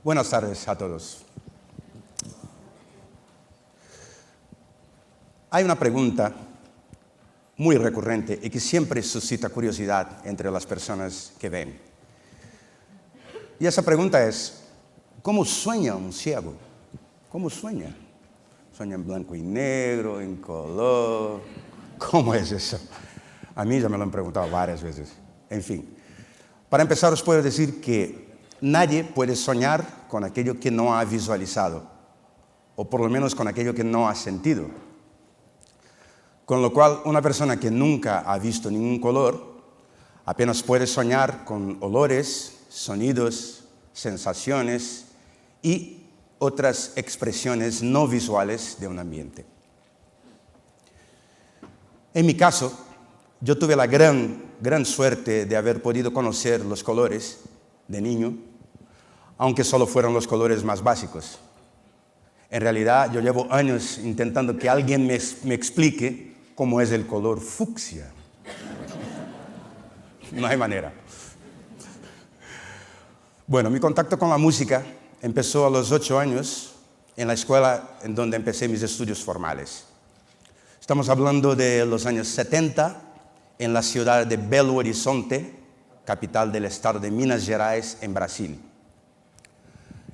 Buenas tardes a todos. Hay una pregunta muy recurrente y que siempre suscita curiosidad entre las personas que ven. Y esa pregunta es, ¿cómo sueña un ciego? ¿Cómo sueña? ¿Sueña en blanco y negro, en color? ¿Cómo es eso? A mí ya me lo han preguntado varias veces. En fin, para empezar os puedo decir que nadie puede soñar con aquello que no ha visualizado, o por lo menos con aquello que no ha sentido. Con lo cual, una persona que nunca ha visto ningún color apenas puede soñar con olores, sonidos, sensaciones y otras expresiones no visuales de un ambiente. En mi caso, yo tuve la gran suerte de haber podido conocer los colores de niño, aunque solo fueron los colores más básicos. En realidad, yo llevo años intentando que alguien me explique cómo es el color fucsia. No hay manera. Bueno, mi contacto con la música empezó a los 8 años en la escuela en donde empecé mis estudios formales. Estamos hablando de los años 70 en la ciudad de Belo Horizonte, capital del estado de Minas Gerais, en Brasil.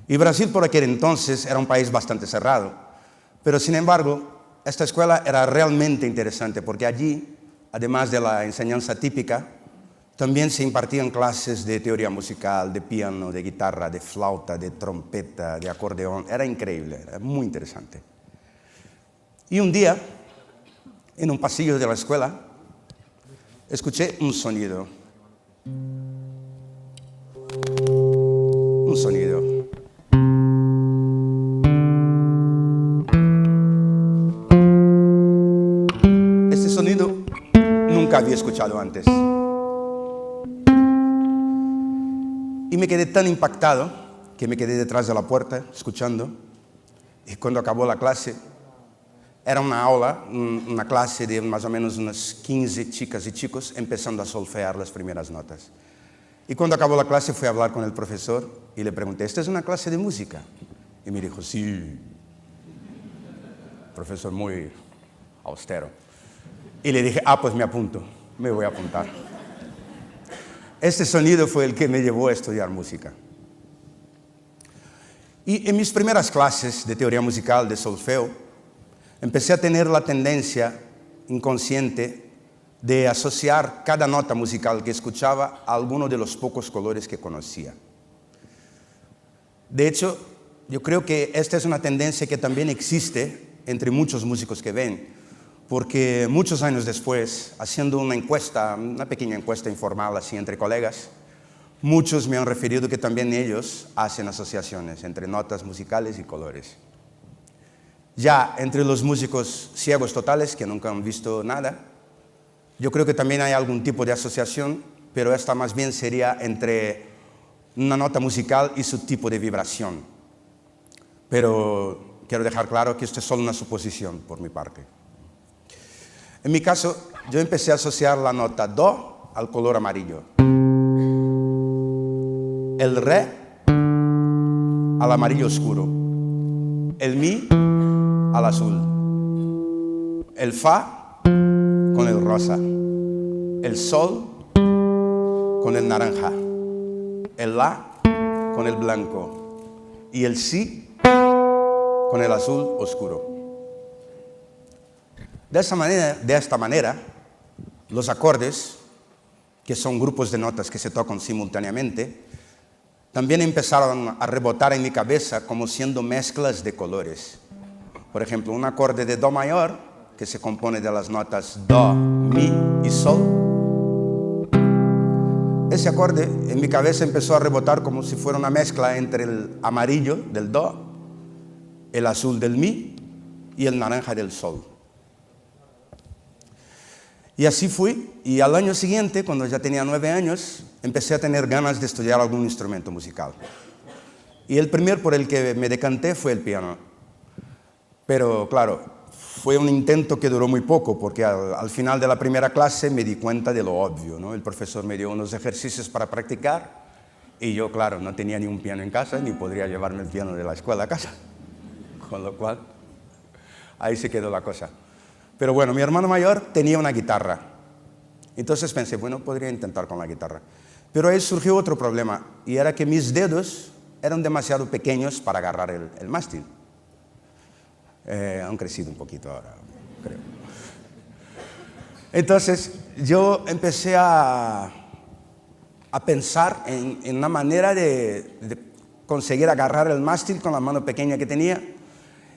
Y Brasil por aquel entonces era un país bastante cerrado, pero sin embargo, esta escuela era realmente interesante porque allí, además de la enseñanza típica, también se impartían clases de teoría musical, de piano, de guitarra, de flauta, de trompeta, de acordeón. Era increíble, era muy interesante. Y un día, en un pasillo de la escuela, escuché un sonido. Un sonido. Este sonido nunca había escuchado antes. Y me quedé tan impactado que me quedé detrás de la puerta escuchando. Y cuando acabó la clase, era una aula, una clase de más o menos unas 15 chicas y chicos empezando a solfear las primeras notas. Y cuando acabó la clase fui a hablar con el profesor y le pregunté, ¿esta es una clase de música? Y me dijo, sí. Profesor muy austero. Y le dije, pues me apunto, me voy a apuntar. Este sonido fue el que me llevó a estudiar música. Y en mis primeras clases de teoría musical, de solfeo, empecé a tener la tendencia inconsciente de asociar cada nota musical que escuchaba a alguno de los pocos colores que conocía. De hecho, yo creo que esta es una tendencia que también existe entre muchos músicos que ven, porque muchos años después, haciendo una encuesta, una pequeña encuesta informal así entre colegas, muchos me han referido que también ellos hacen asociaciones entre notas musicales y colores. Ya entre los músicos ciegos totales, que nunca han visto nada, yo creo que también hay algún tipo de asociación, pero esta más bien sería entre una nota musical y su tipo de vibración. Pero quiero dejar claro que esto es solo una suposición por mi parte. En mi caso, yo empecé a asociar la nota Do al color amarillo, el Re al amarillo oscuro, el Mi al azul, el Fa con el rosa, el Sol con el naranja, el La con el blanco y el Si con el azul oscuro. De esta manera, los acordes, que son grupos de notas que se tocan simultáneamente, también empezaron a rebotar en mi cabeza como siendo mezclas de colores. Por ejemplo, un acorde de Do mayor, que se compone de las notas Do, Mi y Sol. Ese acorde en mi cabeza empezó a rebotar como si fuera una mezcla entre el amarillo del Do, el azul del Mi y el naranja del Sol. Y así fui, y al año siguiente, cuando ya tenía 9 años, empecé a tener ganas de estudiar algún instrumento musical. Y el primer por el que me decanté fue el piano. Pero claro, fue un intento que duró muy poco, porque al final de la primera clase me di cuenta de lo obvio, ¿no? El profesor me dio unos ejercicios para practicar Y yo, claro, no tenía ni un piano en casa, ni podría llevarme el piano de la escuela a casa. Con lo cual, ahí se quedó la cosa. Pero bueno, mi hermano mayor tenía una guitarra. Entonces pensé, bueno, podría intentar con la guitarra. Pero ahí surgió otro problema, y era que mis dedos eran demasiado pequeños para agarrar el mástil. Han crecido un poquito ahora, creo. Entonces, yo empecé a pensar en una manera de conseguir agarrar el mástil con la mano pequeña que tenía,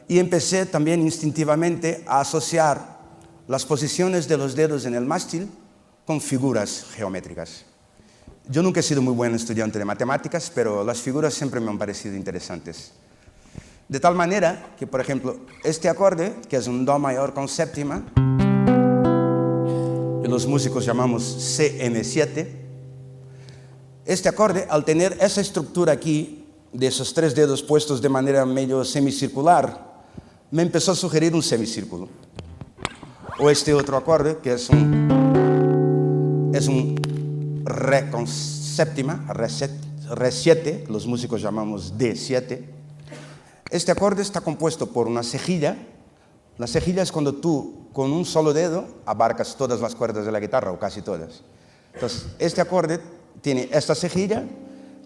y empecé también instintivamente a asociar las posiciones de los dedos en el mástil con figuras geométricas. Yo nunca he sido muy buen estudiante de matemáticas, pero las figuras siempre me han parecido interesantes. De tal manera que, por ejemplo, este acorde, que es un Do mayor con séptima, que los músicos llamamos CM7, este acorde, al tener esa estructura aquí, de esos tres dedos puestos de manera medio semicircular, me empezó a sugerir un semicírculo. O este otro acorde, que es un Re con séptima, Re7, los músicos llamamos D7. Este acorde está compuesto por una cejilla. La cejilla es cuando tú, con un solo dedo, abarcas todas las cuerdas de la guitarra, o casi todas. Entonces, este acorde tiene esta cejilla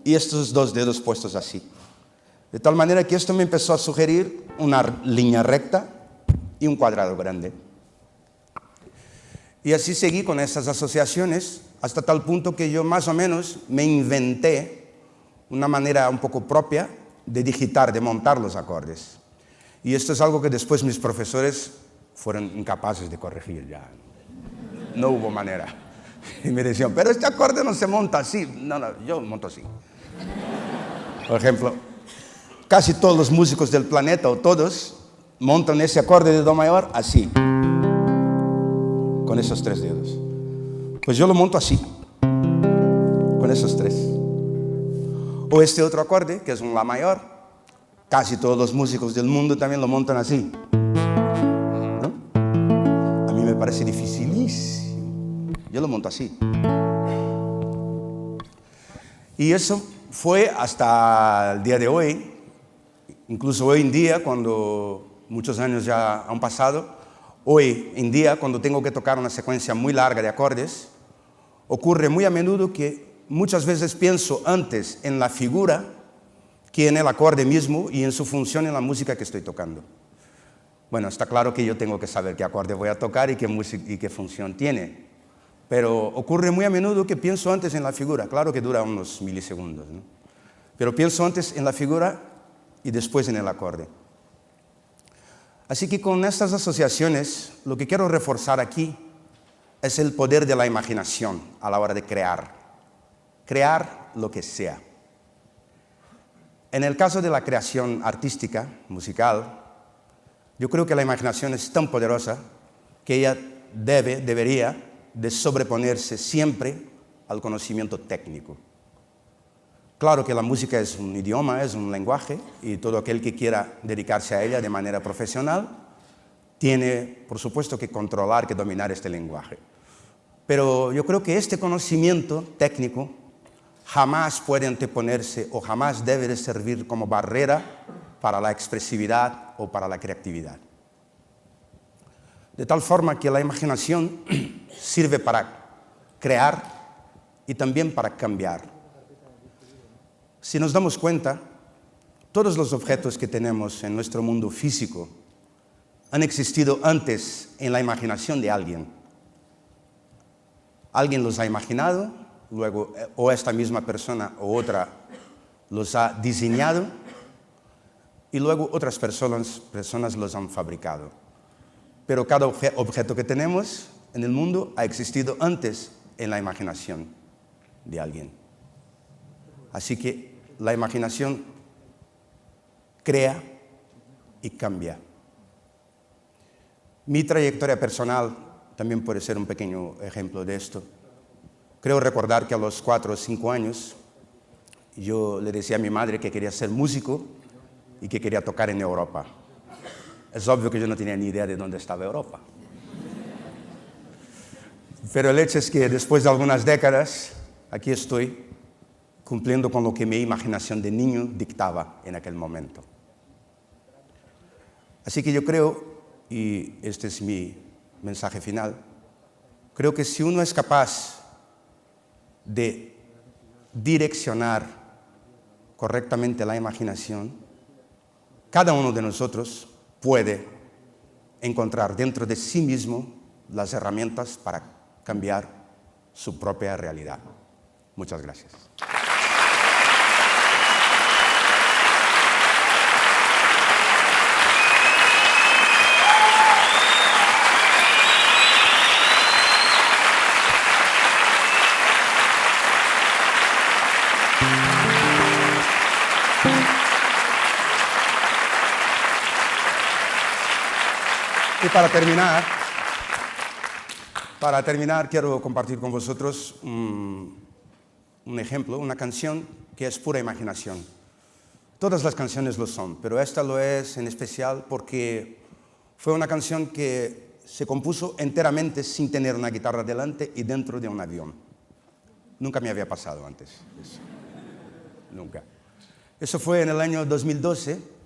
y estos dos dedos puestos así. De tal manera que esto me empezó a sugerir una línea recta y un cuadrado grande. Y así seguí con estas asociaciones hasta tal punto que yo más o menos me inventé una manera un poco propia de digitar, de montar los acordes. Y esto es algo que después mis profesores fueron incapaces de corregir ya. No hubo manera. Y me decían, pero este acorde no se monta así. No, yo monto así. Por ejemplo, casi todos los músicos del planeta, o todos, montan ese acorde de Do mayor así, con esos tres dedos. Pues yo lo monto así, con esos tres. O este otro acorde, que es un La mayor, casi todos los músicos del mundo también lo montan así, ¿no? A mí me parece dificilísimo. Yo lo monto así. Y eso fue hasta el día de hoy. Incluso hoy en día, cuando muchos años ya han pasado, hoy en día, cuando tengo que tocar una secuencia muy larga de acordes, ocurre muy a menudo que muchas veces pienso antes en la figura que en el acorde mismo y en su función en la música que estoy tocando. Bueno, está claro que yo tengo que saber qué acorde voy a tocar y qué función tiene. Pero ocurre muy a menudo que pienso antes en la figura. Claro que dura unos milisegundos, ¿no? Pero pienso antes en la figura y después en el acorde. Así que con estas asociaciones, lo que quiero reforzar aquí es el poder de la imaginación a la hora de crear. Crear lo que sea. En el caso de la creación artística, musical, yo creo que la imaginación es tan poderosa que ella debería de sobreponerse siempre al conocimiento técnico. Claro que la música es un idioma, es un lenguaje, y todo aquel que quiera dedicarse a ella de manera profesional tiene, por supuesto, que controlar, que dominar este lenguaje. Pero yo creo que este conocimiento técnico jamás puede anteponerse o jamás debe de servir como barrera para la expresividad o para la creatividad. De tal forma que la imaginación sirve para crear y también para cambiar. Si nos damos cuenta, todos los objetos que tenemos en nuestro mundo físico han existido antes en la imaginación de alguien. Alguien los ha imaginado, luego o esta misma persona o otra los ha diseñado y luego otras personas los han fabricado. Pero cada objeto que tenemos en el mundo ha existido antes en la imaginación de alguien. Así que la imaginación crea y cambia. Mi trayectoria personal también puede ser un pequeño ejemplo de esto. Creo recordar que a los 4 o 5 años yo le decía a mi madre que quería ser músico y que quería tocar en Europa. Es obvio que yo no tenía ni idea de dónde estaba Europa. Pero el hecho es que después de algunas décadas, aquí estoy, cumpliendo con lo que mi imaginación de niño dictaba en aquel momento. Así que yo creo, y este es mi mensaje final, creo que si uno es capaz de direccionar correctamente la imaginación, cada uno de nosotros puede encontrar dentro de sí mismo las herramientas para cambiar su propia realidad. Muchas gracias. Y para terminar, quiero compartir con vosotros un ejemplo, una canción que es pura imaginación. Todas las canciones lo son, pero esta lo es en especial porque fue una canción que se compuso enteramente sin tener una guitarra delante y dentro de un avión. Nunca me había pasado antes eso. Nunca. Eso fue en el año 2012.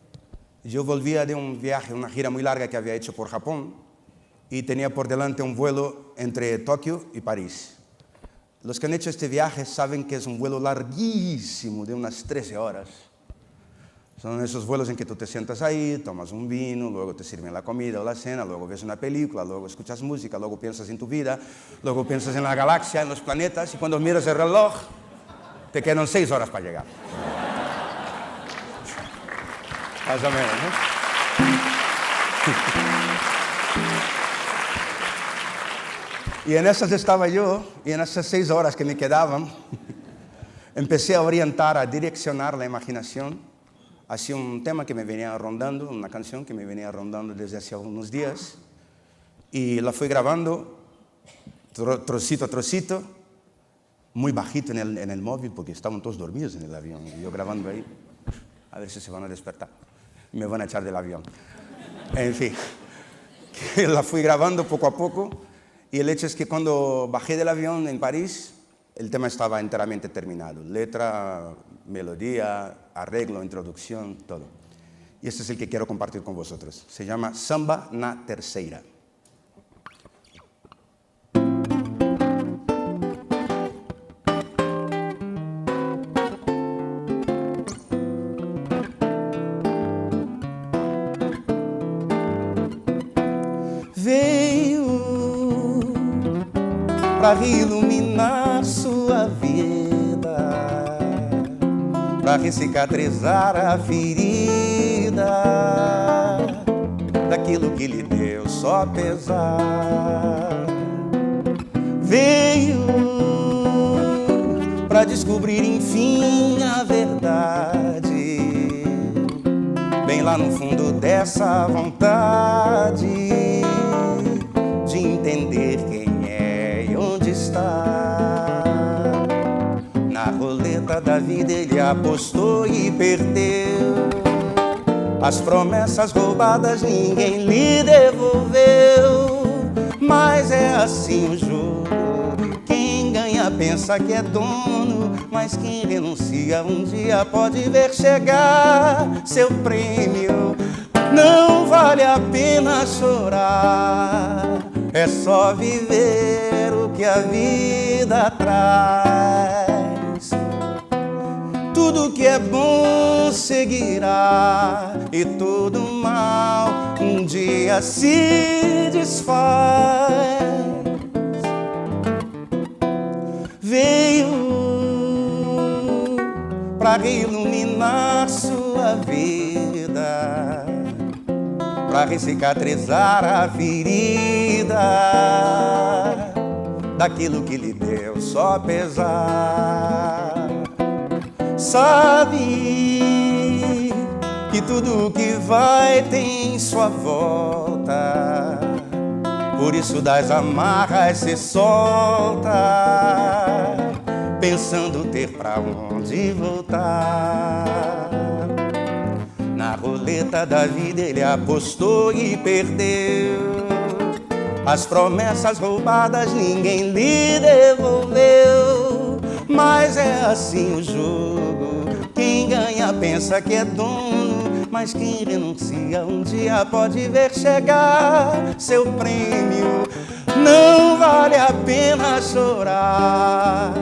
Yo volvía de un viaje, una gira muy larga que había hecho por Japón y tenía por delante un vuelo entre Tokio y París. Los que han hecho este viaje saben que es un vuelo larguísimo, de unas 13 horas. Son esos vuelos en que tú te sientas ahí, tomas un vino, luego te sirven la comida o la cena, luego ves una película, luego escuchas música, luego piensas en tu vida, luego piensas en la galaxia, en los planetas, y cuando miras el reloj, te quedan 6 horas para llegar. Más o menos, ¿no? Y en esas estaba yo, y en esas 6 horas que me quedaban, empecé a orientar, a direccionar la imaginación hacia un tema que me venía rondando, una canción que me venía rondando desde hace unos días, y la fui grabando trocito a trocito, muy bajito en el móvil, porque estaban todos dormidos en el avión, y yo grabando ahí, a ver si se van a despertar. Me van a echar del avión. En fin, la fui grabando poco a poco y el hecho es que cuando bajé del avión en París, el tema estaba enteramente terminado. Letra, melodía, arreglo, introducción, todo. Y este es el que quiero compartir con vosotros. Se llama Samba na Terceira. Para iluminar sua vida, para cicatrizar a ferida daquilo que lhe deu só pesar. Veio para descobrir enfim a verdade, bem lá no fundo dessa vontade de entender quem onde está. Na roleta da vida ele apostou e perdeu. As promessas roubadas ninguém lhe devolveu. Mas é assim o jogo, quem ganha pensa que é dono, mas quem renuncia um dia pode ver chegar seu prêmio. Não vale a pena chorar, é só viver o que a vida traz. Tudo que é bom seguirá e todo mal um dia se desfaz. Veio para iluminar sua vida, para cicatrizar a ferida daquilo que lhe deu só pesar. Sabe que tudo que vai tem sua volta, por isso das amarras se solta, pensando ter pra onde voltar. Na roleta da vida ele apostou e perdeu. As promessas roubadas ninguém lhe devolveu. Mas é assim o jogo, quem ganha pensa que é dono, mas quem renuncia um dia pode ver chegar seu prêmio. Não vale a pena chorar,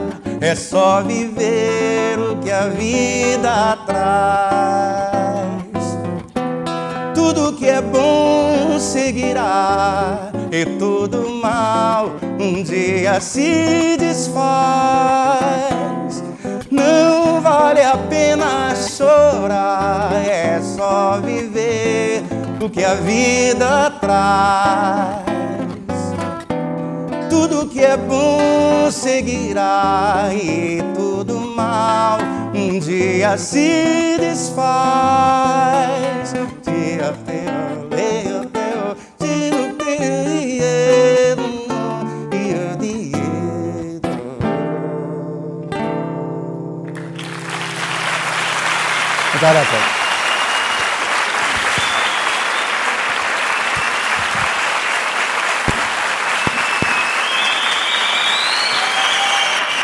é só viver o que a vida traz. Tudo que é bom seguirá, e todo mal um dia se desfaz. Não vale a pena chorar, é só viver o que a vida traz. Tudo que é bom seguirá, e tudo mal um dia se desfaz. Muchas gracias.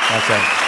Gracias.